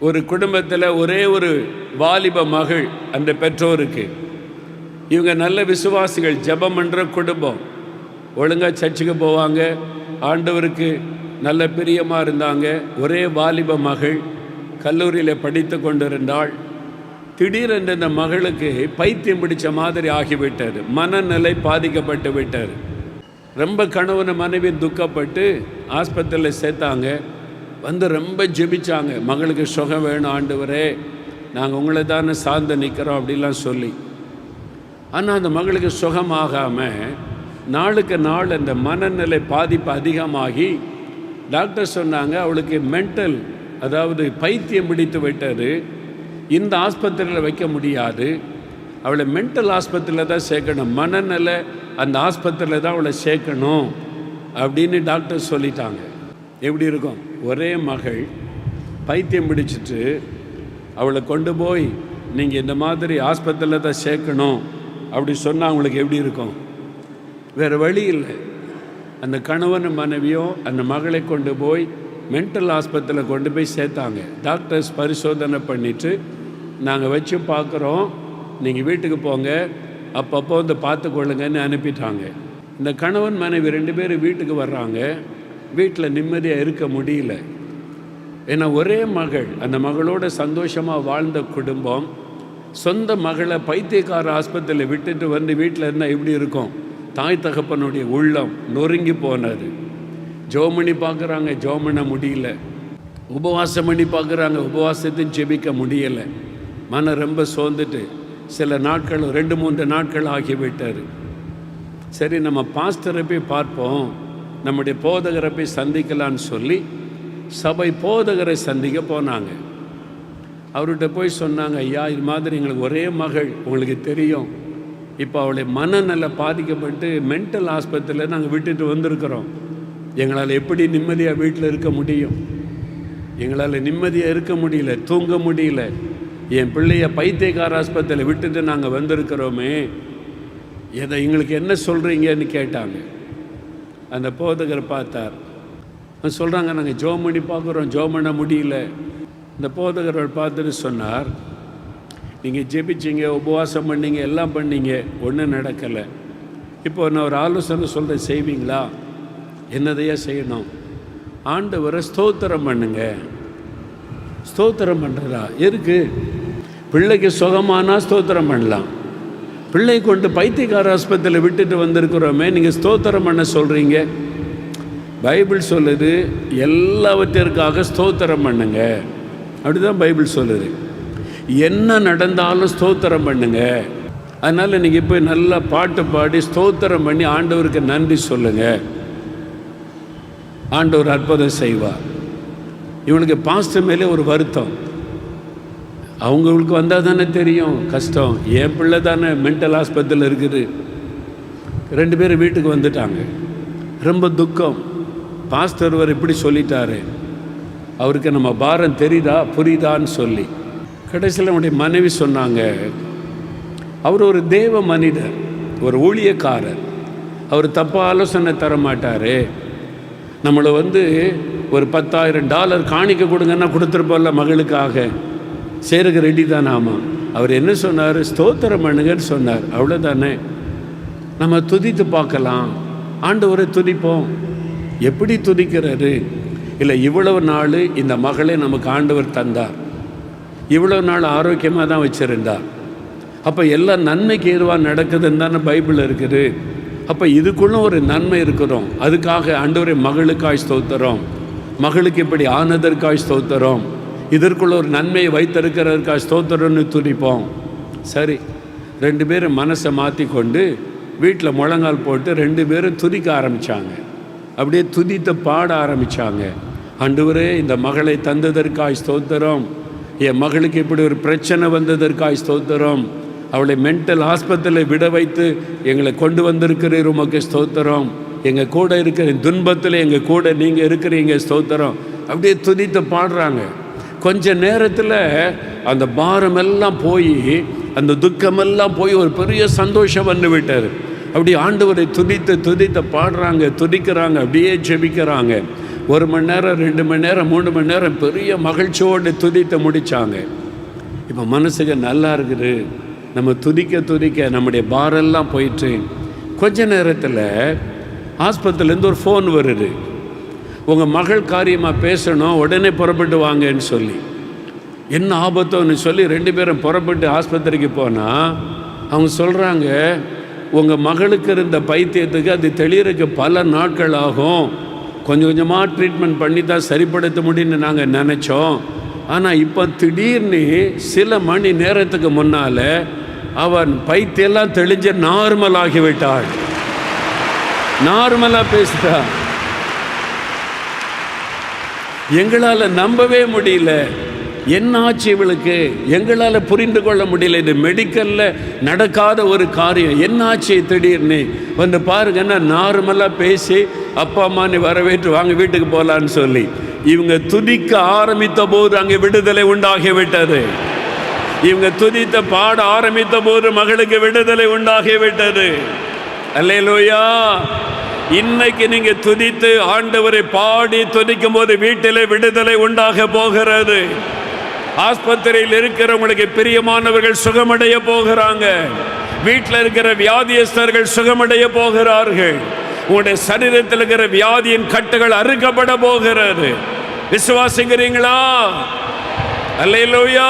ஒரு குடும்பத்தில் ஒரே ஒரு வாலிப மகள் அந்த பெற்றோருக்கு. இவங்க நல்ல விசுவாசிகள், ஜெபம் பண்ணுற குடும்பம், ஒழுங்காக சர்ச்சுக்கு போவாங்க, ஆண்டவருக்கு நல்ல பிரியமாக இருந்தாங்க. ஒரே வாலிப மகள் கல்லூரியில் படித்து கொண்டிருந்தாள். திடீரென்று இந்த மகளுக்கு பைத்தியம் பிடிச்ச மாதிரி ஆகிவிட்டார், மனநிலை பாதிக்கப்பட்டு விட்டார். ரொம்ப கணவன் மனைவி துக்கப்பட்டு ஆஸ்பத்திரியில் சேர்த்தாங்க. வந்து ரொம்ப ஜெபிச்சாங்க, மகளுக்கு சுகம் வேணும் ஆண்டவரே, நாங்கள் உங்களை தானே சார்ந்து நிற்கிறோம் அப்படிலாம் சொல்லி. ஆனால் அந்த மகளுக்கு சுகமாகாமல் நாளுக்கு நாள் அந்த மனநிலை பாதிப்பு அதிகமாகி டாக்டர் சொன்னாங்க அவளுக்கு மென்டல், அதாவது பைத்தியம் பிடித்து விட்டது, இந்த ஆஸ்பத்திரியில் வைக்க முடியாது, அவளை மென்டல் ஆஸ்பத்திரியில் தான் சேர்க்கணும், மனநிலை அந்த ஆஸ்பத்திரியில் தான் அவளை சேர்க்கணும் அப்படின்னு டாக்டர் சொல்லிட்டாங்க. எப்படி இருக்கும்? ஒரே மகள் பைத்தியம் பிடிச்சிட்டு அவளை கொண்டு போய் நீங்கள் இந்த மாதிரி ஆஸ்பத்திரியில் தான் சேர்க்கணும் அப்படி சொன்னால் அவங்களுக்கு எப்படி இருக்கும்? வேறு வழி இல்லை. அந்த கணவன் மனைவியும் அந்த மகளை கொண்டு போய் மென்டல் ஆஸ்பத்திரியில் கொண்டு போய் சேர்த்தாங்க. டாக்டர்ஸ் பரிசோதனை பண்ணிவிட்டு நாங்கள் வச்சு பார்க்குறோம், நீங்கள் வீட்டுக்கு போங்க, அப்பப்போ வந்து பார்த்துக்கொள்ளுங்கன்னு அனுப்பிட்டாங்க. இந்த கணவன் மனைவி 2 பேரும் வீட்டுக்கு வர்றாங்க. வீட்டில் நிம்மதியாக இருக்க முடியல. ஏன்னா ஒரே மகள், அந்த மகளோட சந்தோஷமாக வாழ்ந்த குடும்பம் சொந்த மகளை பைத்தியக்கார ஆஸ்பத்திரியில் விட்டுட்டு வந்து வீட்டில் இருந்தால் எப்படி இருக்கும்? தாய் தகப்பனுடைய உள்ளம் நொறுங்கி போனது. ஜெபம் பண்ணி பார்க்குறாங்க, ஜெபம் பண்ண முடியல. உபவாசம் பண்ணி பார்க்குறாங்க, உபவாசத்தையும் ஜெபிக்க முடியலை. மனம் ரொம்ப சோர்ந்துட்டு சில நாட்கள் 2-3 நாட்கள் ஆகிவிட்டார். சரி, நம்ம பாஸ்டரை போய் பார்ப்போம், நம்முடைய போதகரை போய் சந்திக்கலான்னு சொல்லி சபை போதகரை சந்திக்க போனாங்க. அவர்கிட்ட போய் சொன்னாங்க, ஐயா இது மாதிரி எங்களுக்கு ஒரே மகள், உங்களுக்கு தெரியும், இப்போ அவளை மனநல பாதிக்கப்பட்டு மென்டல் ஆஸ்பத்திரியில் நாங்கள் விட்டுட்டு வந்திருக்கிறோம். எங்களால் எப்படி நிம்மதியாக வீட்டில் இருக்க முடியும்? எங்களால் நிம்மதியாக இருக்க முடியல, தூங்க முடியல. என் பிள்ளைய பைத்தியக்கார ஆஸ்பத்திரியில் விட்டுட்டு நாங்கள் வந்திருக்கிறோமே, எதை எங்களுக்கு என்ன சொல்கிறீங்கன்னு கேட்டாங்க. அந்த போதகர் பார்த்தார். சொல்கிறாங்க, நாங்கள் ஜெபம் பண்ணி பார்க்குறோம், ஜெபம் பண்ண முடியல. இந்த போதகர் பார்த்துட்டு சொன்னார், நீங்கள் ஜெபிச்சிங்க, உபவாசம் பண்ணீங்க, எல்லாம் பண்ணீங்க, ஒன்றும் நடக்கலை. இப்போ நான் ஒரு ஆலோசனை சொல்கிறேன், செய்வீங்களா? என்னதையா செய்யணும்? ஆண்டவரை ஸ்தோத்திரம் பண்ணுங்க. ஸ்தோத்திரம் பண்ணுறதா எதுக்கு? பிள்ளைக்கு சுகமானால் ஸ்தோத்திரம் பண்ணலாம். பிள்ளை கொண்டு பைத்தியக்கார ஆஸ்பத்திரியில் விட்டுட்டு வந்திருக்கிறோமே, நீங்கள் ஸ்தோத்திரம் பண்ண சொல்கிறீங்க. பைபிள் சொல்லுது எல்லாவற்றிற்காக ஸ்தோத்திரம் பண்ணுங்க, அப்படிதான் பைபிள் சொல்லுது. என்ன நடந்தாலும் ஸ்தோத்திரம் பண்ணுங்க. அதனால் நீங்கள் இப்போ நல்லா பாட்டு பாடி ஸ்தோத்திரம் பண்ணி ஆண்டவருக்கு நன்றி சொல்லுங்கள். ஆண்டவர் அற்புதம் செய்வார். இவனுக்கு பாஸ்டர் மேலே ஒரு வருத்தம், அவங்களுக்கு வந்தால் தானே தெரியும் கஷ்டம். என் பிள்ளை தானே மென்டல் ஆஸ்பத்திரியில் இருக்குது. 2 பேரும் வீட்டுக்கு வந்துட்டாங்க. ரொம்ப துக்கம். பாஸ்டர் அவர் இப்படி சொல்லிட்டாரு, அவருக்கு நம்ம பாரம் தெரியுதா புரியுதான்னு சொல்லி. கடைசியில் அவனுடைய மனைவி சொன்னாங்க, அவர் ஒரு தேவ மனிதர், ஒரு ஊழியக்காரர், அவர் தப்பாக ஆலோசனை தர மாட்டார். நம்மளை வந்து ஒரு $10,000 காணிக்க கொடுங்கன்னா கொடுத்துருப்போம்ல மகளுக்காக, சேருக்கு ரெடி தானே? ஆமாம். அவர் என்ன சொன்னார்? ஸ்தோத்திரம் பண்ணுங்கன்னு சொன்னார். அவ்வளோதானே. நம்ம துதித்து பார்க்கலாம், ஆண்டவரை துதிப்போம். எப்படி துதிக்கிறது? இல்லை, இவ்வளவு நாள் இந்த மகளை நமக்கு ஆண்டவர் தந்தார், இவ்வளவு நாள் ஆரோக்கியமாக தான் வச்சுருந்தார். அப்போ எல்லாம் நன்மைக்கு ஏதுவாக நடக்குதுன்னு தானே பைபிள் இருக்குது. அப்போ இதுக்குள்ள ஒரு நன்மை இருக்கிறோம். அதுக்காக ஆண்டவரை மகளுக்காய் ஸ்தோத்திரம், மகளுக்கு இப்படி ஆனதற்காய் ஸ்தோத்திரம், இதற்குள்ள ஒரு நன்மையை வைத்திருக்கிறதுக்காக ஸ்தோத்திரம்னு துதிப்போம். சரி, 2 பேரும் மனசை மாற்றி கொண்டு வீட்டில் முழங்கால் போட்டு 2 பேரும் துதிக்க ஆரம்பித்தாங்க. அப்படியே துதித்து பாட ஆரம்பித்தாங்க. ஆண்டவரே, இந்த மகளை தந்ததற்காய் ஸ்தோத்திரம், என் மகளுக்கு இப்படி ஒரு பிரச்சனை வந்ததற்காய் ஸ்தோத்திரம், அவளை மென்டல் ஆஸ்பத்திரியில் விட வைத்து எங்களை கொண்டு வந்திருக்கிறீர், உமக்கு ஸ்தோத்திரம், எங்கள் கூட இருக்கிற துன்பத்தில் எங்கள் கூட நீங்கள் இருக்கிறீங்க, ஸ்தோத்திரம். அப்படியே துதித்து பாடுறாங்க. கொஞ்ச நேரத்தில் அந்த பாரமெல்லாம் போய், அந்த துக்கமெல்லாம் போய் ஒரு பெரிய சந்தோஷம் வந்து விட்டார். அப்படி ஆண்டவரை துதித்து துதித்து பாடுறாங்க, துதிக்கிறாங்க, அப்படியே ஜெபிக்கிறாங்க. 1 மணி நேரம் 2 மணி நேரம் 3 மணி நேரம் பெரிய மகிழ்ச்சியோடு துதித்து முடித்தாங்க. இப்போ மனசுக்கு நல்லா இருக்குது. நம்ம துதிக்க நம்முடைய பாரெல்லாம் போயிட்டு கொஞ்ச நேரத்தில் ஆஸ்பத்திரியிலேருந்து ஒரு ஃபோன் வருது, உங்கள் மகள் காரியமாக பேசணும், உடனே புறப்பட்டு வாங்கன்னு சொல்லி. என்ன ஆபத்தோன்னு சொல்லி 2 பேரும் புறப்பட்டு ஆஸ்பத்திரிக்கு போனால் அவங்க சொல்கிறாங்க, உங்கள் மகளுக்கு இருந்த பைத்தியத்துக்கு அது தெளியறதுக்கு பல நாட்கள் ஆகும், கொஞ்சம் கொஞ்சமாக ட்ரீட்மெண்ட் பண்ணி தான் சரிப்படுத்த முடியும்னு நாங்கள் நினச்சோம். ஆனால் இப்போ திடீர்னு சில மணி நேரத்துக்கு முன்னால் அவன் பைத்தியெல்லாம் தெளிஞ்சு நார்மல் ஆகிவிட்டாள், நார்மலாக பேசுகிறா. எங்களால் நம்பவே முடியல, என்ன ஆச்சு இவளுக்கு, எங்களால் புரிந்து கொள்ள முடியல. இது மெடிக்கலில் நடக்காத ஒரு காரியம். என்ன ஆச்சு திடீர்னு வந்து பாருங்கன்னா நார்மலாக பேசி அப்பா அம்மா நீ வரவேற்று வாங்க வீட்டுக்கு போகலான்னு சொல்லி இவங்க துதிக்க ஆரம்பித்த போது அங்கே விடுதலை உண்டாகிவிட்டது. இவங்க துதித்த பாட ஆரம்பித்த போது மகளுக்கு விடுதலை உண்டாகிவிட்டது. அல்லேலூயா. இன்னைக்கு நீங்க துதித்து ஆண்டவரை பாடி துதிக்கும் போது வீட்டிலே விடுதலை உண்டாக போகிறது. ஆஸ்பத்திரியில் இருக்கிறவங்களுக்கு பிரியமானவர்கள் சுகமடைய போகிறாங்க. வீட்டில் இருக்கிற வியாதியஸ்தர்கள் சுகமடைய போகிறார்கள். உங்களுடைய சரீரத்தில் இருக்கிற வியாதியின் கட்டுகள் அறுக்கப்பட போகிறது. விசுவாசிக்கிறீங்களா? அல்லேலூயா.